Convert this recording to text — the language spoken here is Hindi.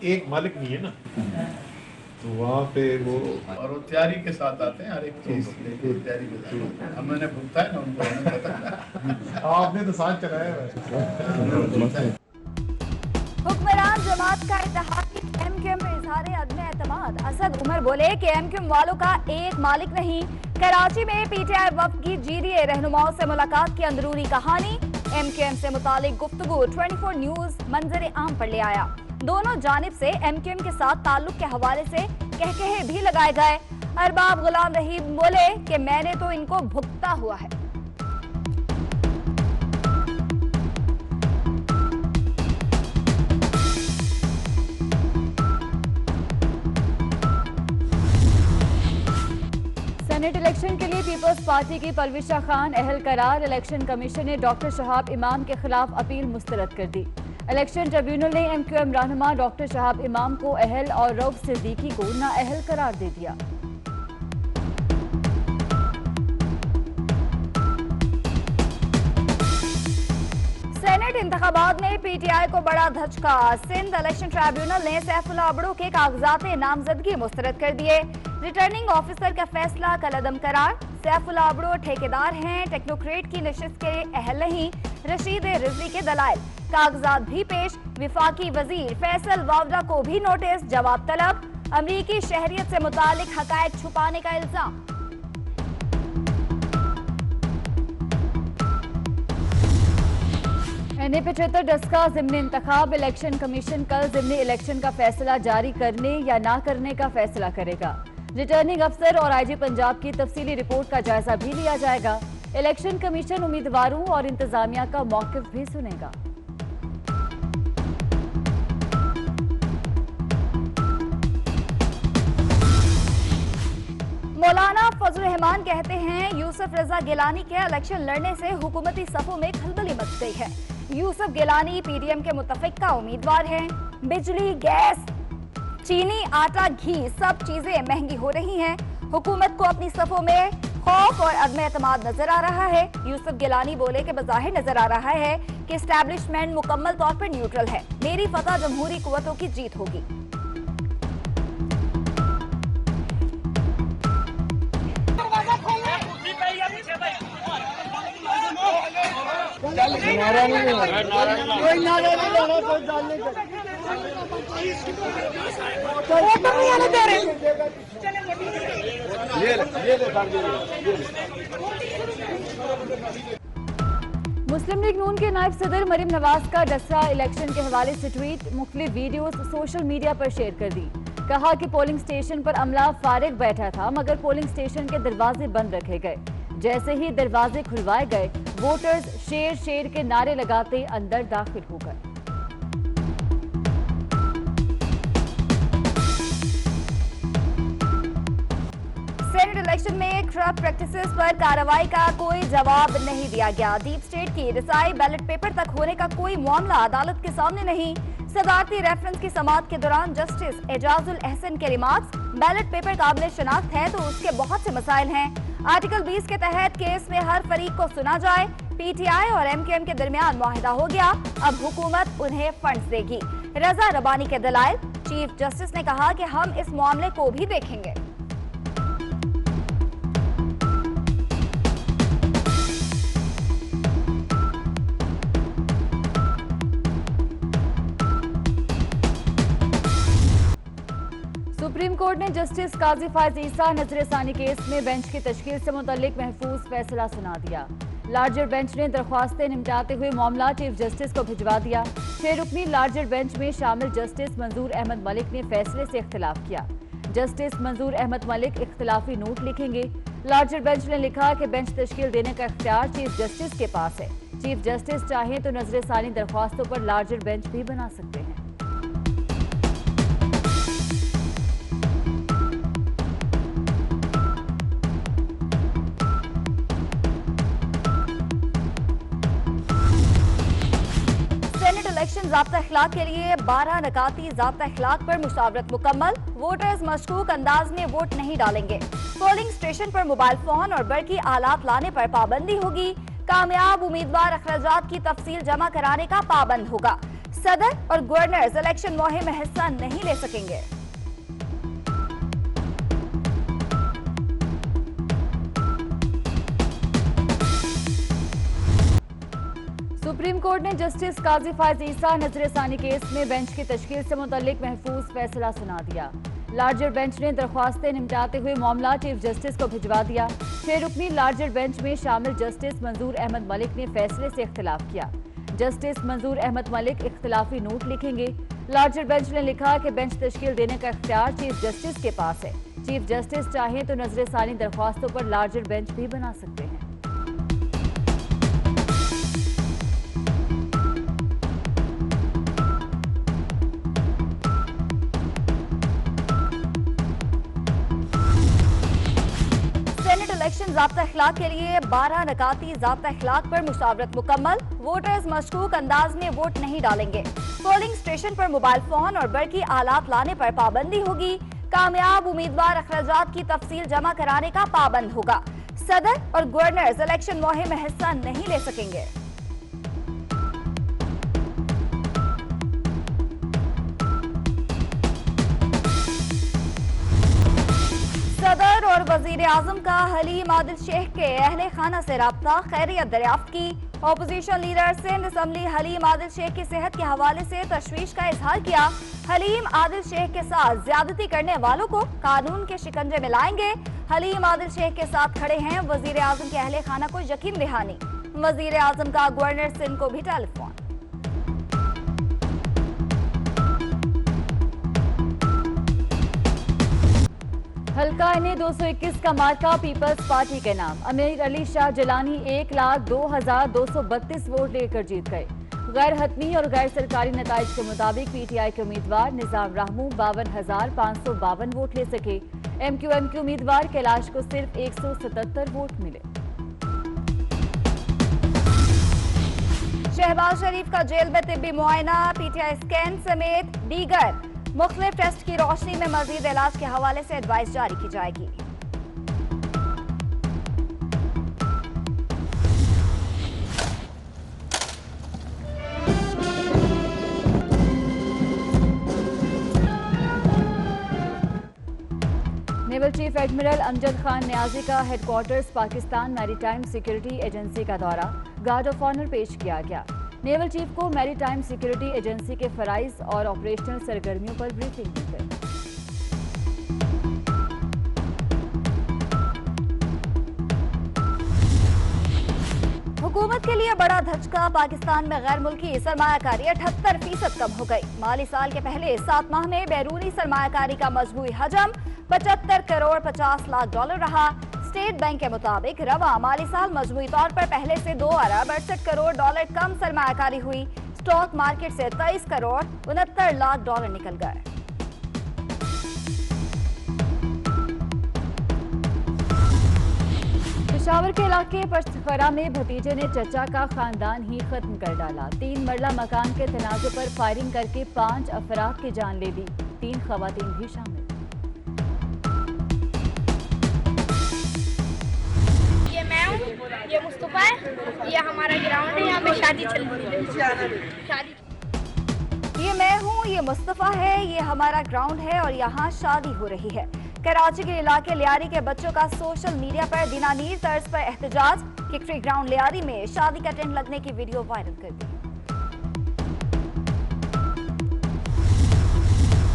एक मालिक नहीं है ना, तो वहाँ पे वो और वो तैयारी के साथ आते हैं, हर एक चीज तैयारी के साथ। हमने भुगता है ना उनको, हमें पता आपने तो साथ चलाया है। हुक्मरान जमात का इत्तेहादी एमक्यूएम पर इजहार अदम एतमाद। असद उमर बोले कि एमक्यूएम वालों का एक मालिक नहीं। कराची में पीटीआई वफ्द की जीडीए रहनुमाओं से मुलाकात की अंदरूनी कहानी। एमक्यूएम से मुतालिक गुफ्तगू 24 न्यूज मंजर आम पर ले आया। दोनों जानिब से एमक्यूएम के साथ ताल्लुक के हवाले से कहकहे भी लगाए गए। अरबाब गुलाम रहीम बोले कि मैंने तो इनको भुगता हुआ है। सेनेट इलेक्शन के लिए पीपल्स पार्टी की परविशा खान अहल करार। इलेक्शन कमीशन ने डॉक्टर शहाब इमाम के खिलाफ अपील मुस्तरद कर दी। इलेक्शन ट्रिब्यूनल ने एमक्यूएम रहनुमा डॉक्टर शहाब इमाम को अहल और रऊफ सिद्दीकी को नाअहल करार दे दिया। सेनेट इंतखाबात में पीटीआई को बड़ा धचका। सिंध इलेक्शन ट्रिब्यूनल ने सैफुल्लाह अबड़ू के कागजात नामजदगी मुस्तरद कर दिए। रिटर्निंग ऑफिसर का फैसला कलअदम करार। सैफुल्लाह अबड़ू ठेकेदार हैं, टेक्नोक्रेट की नशिस्त के अहल नहीं। रशीद रिजवी के दलाइल कागजात भी पेश। विफाकी वजीर फैसल वावडा को भी नोटिस, जवाब तलब। अमरीकी शहरियत से मुतालिक हकायक छुपाने का इल्जाम। एनए 75 डस्का ज़िम्नी इंतखाब। इलेक्शन कमीशन कल ज़िम्नी इलेक्शन का फैसला जारी करने या ना करने का फैसला करेगा। रिटर्निंग अफसर और आईजी पंजाब की तफसीली रिपोर्ट का जायजा भी लिया जाएगा। इलेक्शन कमीशन उम्मीदवारों और इंतजामिया का मौकिफ भी सुनेगा। मौलाना फजल रहमान कहते हैं यूसुफ रजा गिलानी के इलेक्शन लड़ने से हुकूमती सफों में खलबली मच गई है। यूसुफ गिलानी पीडीएम के मुतफिका उम्मीदवार हैं। बिजली, गैस, चीनी, आटा, घी सब चीजें महंगी हो रही हैं। हुकूमत को अपनी सफों में खौफ और अदम एतमाद नजर आ रहा है। यूसुफ गिलानी बोले कि बज़ाहिर नजर आ रहा है कि एस्टैब्लिशमेंट मुकम्मल तौर पर न्यूट्रल है। मेरी फतह जमहूरी कुव्वतों की जीत होगी। मुस्लिम लीग नून के नायब सदर मरीम नवाज का डसरा इलेक्शन के हवाले से ट्वीट मुख्तलिफ वीडियोस सोशल मीडिया पर शेयर कर दी। कहा कि पोलिंग स्टेशन पर अमला फारिग बैठा था मगर पोलिंग स्टेशन के दरवाजे बंद रखे गए। जैसे ही दरवाजे खुलवाए गए वोटर्स शेर शेर के नारे लगाते अंदर दाखिल हो गए। सेनेट इलेक्शन में करप्ट प्रैक्टिसेस पर कार्रवाई का कोई जवाब नहीं दिया गया। डीप स्टेट की रसाई बैलेट पेपर तक होने का कोई मामला अदालत के सामने नहीं। सदारती रेफरेंस की समाअत के दौरान जस्टिस एजाजुल एहसन के रिमार्क्स, बैलेट पेपर काबिल शनाख्त है तो उसके बहुत से मसाइल हैं। आर्टिकल 20 के तहत केस में हर फरीक को सुना जाए। पीटीआई और एमक्यूएम के दरमियान मुआहिदा हो गया, अब हुकूमत उन्हें फंड्स देगी। रजा रबानी के दलाइल। चीफ जस्टिस ने कहा कि हम इस मामले को भी देखेंगे। सुप्रीम कोर्ट ने जस्टिस काजी फायज ईसा नजरसानी केस में बेंच की तश्कील से मुतल्लिक महफूज फैसला सुना दिया। लार्जर बेंच ने दरख्वास्तें निपटाते हुए मामला चीफ जस्टिस को भिजवा दिया। 6 रुकनी लार्जर बेंच में शामिल जस्टिस मंजूर अहमद मलिक ने फैसले से इख्तिलाफ किया। जस्टिस मंजूर अहमद मलिक इख्तिलाफी नोट लिखेंगे। लार्जर बेंच ने लिखा कि बेंच तश्कील देने का इख्तियार चीफ जस्टिस के पास है। चीफ जस्टिस चाहें तो नजरसानी दरख्वास्तों पर लार्जर बेंच भी बना सकते हैं। इलेक्शन ज़ाब्ता अखलाक के लिए 12 नकाती ज़ाब्ता अखलाक पर मुशावरत मुकम्मल। वोटर्स मशकूक अंदाज में वोट नहीं डालेंगे। पोलिंग स्टेशन पर मोबाइल फोन और बरकी आलात लाने पर पाबंदी होगी। कामयाब उम्मीदवार अखराजात की तफसील जमा कराने का पाबंद होगा। सदर और गवर्नर इलेक्शन मुहिम में हिस्सा नहीं ले सकेंगे। सुप्रीम कोर्ट ने जस्टिस काजी फायज ईसा नजरसानी केस में बेंच की तश्कील से मुतल्लिक महफूज फैसला सुना दिया। लार्जर बेंच ने दरख्वास्तें निपटाते हुए मामला चीफ जस्टिस को भिजवा दिया। 6 रुकनी लार्जर बेंच में शामिल जस्टिस मंजूर अहमद मलिक ने फैसले से इख्तिलाफ किया। जस्टिस मंजूर अहमद मलिक इख्तिलाफी नोट लिखेंगे। लार्जर बेंच ने लिखा कि बेंच तश्कील देने का इख्तियार चीफ जस्टिस के पास है। चीफ जस्टिस चाहें तो नजरसानी दरख्वास्तों पर लार्जर बेंच भी बना सकते हैं। इलेक्शन ज़ाब्ता अखलाक के लिए 12 नकाती ज़ाब्ता अखलाक पर मुशावरत मुकम्मल। वोटर्स मशकूक अंदाज में वोट नहीं डालेंगे। पोलिंग स्टेशन पर मोबाइल फोन और बरकी आलात लाने पर पाबंदी होगी। कामयाब उम्मीदवार अखराजात की तफसील जमा कराने का पाबंद होगा। सदर और गवर्नर इलेक्शन मुहिम में हिस्सा नहीं ले सकेंगे। सदर और वजीर आजम का हलीम आदिल शेख के अहले खाना से राब्ता, खैरियत दरियाफ्त की। Opposition leader Sindh assembly Haleem Adil Sheikh की सेहत के हवाले से तशवीश का इजहार किया। हलीम आदिल शेख के साथ ज्यादती करने वालों को कानून के शिकंजे में लाएंगे। हलीम आदिल शेख के साथ खड़े हैं वजीर आजम के अहले खाना को यकीन दहानी। वजीर आजम का गवर्नर सिंध को भी टेलीफोन। हल्का इन्हें 221 का मार्का पीपल्स पार्टी के नाम। अमीर अली शाह जिलानी 1,02,232 वोट लेकर जीत गए। गैर हतमी और गैर सरकारी नताइज के मुताबिक पीटीआई के उम्मीदवार निजाम राहमू 52,552 वोट ले सके। एमक्यूएम के उम्मीदवार कैलाश को सिर्फ 177 वोट मिले। शहबाज शरीफ का जेल में तिब्बी मुआयना, पीटीआई स्कैन समेत दीगर मुख्तलिफ टेस्ट की रोशनी में मजीद इलाज के हवाले से एडवाइस जारी की जाएगी। Naval chief admiral Amjad Khan Niazi का headquarters Pakistan maritime security agency का दौरा, गार्ड ऑफ ऑनर पेश किया गया। नेवल चीफ को मैरीटाइम सिक्योरिटी एजेंसी के फराइज और ऑपरेशनल सरगर्मियों पर ब्रीफिंग दी गई। हुकूमत के लिए बड़ा धचका, पाकिस्तान में गैर मुल्की सरमायाकारी 78% कम हो गई। माली साल के पहले 7 माह में बैरूनी सरमायाकारी का मजमूई हजम 75 करोड़ 50 लाख डॉलर रहा। स्टेट बैंक के मुताबिक रवा माली साल मजमूई तौर पर पहले से 2 अरब 68 करोड़ डॉलर कम सरमायाकारी हुई। स्टॉक मार्केट से 23 करोड़ 69 लाख डॉलर निकल गए। पेशावर के इलाके पश्तफरा में भतीजे ने चचा का खानदान ही खत्म कर डाला। 3 मरला मकान के तनाजे पर फायरिंग करके 5 अफराद की जान ले ली। 3 खवातीन भी शामिल। ये मुस्तफा है, ये हमारा ग्राउंड है, यहाँ पे शादी चल रही है। ये मैं हूँ, ये मुस्तफा है, ये हमारा ग्राउंड है और यहाँ शादी हो रही है। कराची के इलाके लियारी के बच्चों का सोशल मीडिया पर दिनानीर तर्ज पर एहतजाज। किकरी ग्राउंड लियारी में शादी का टेंट लगने की वीडियो वायरल कर दी।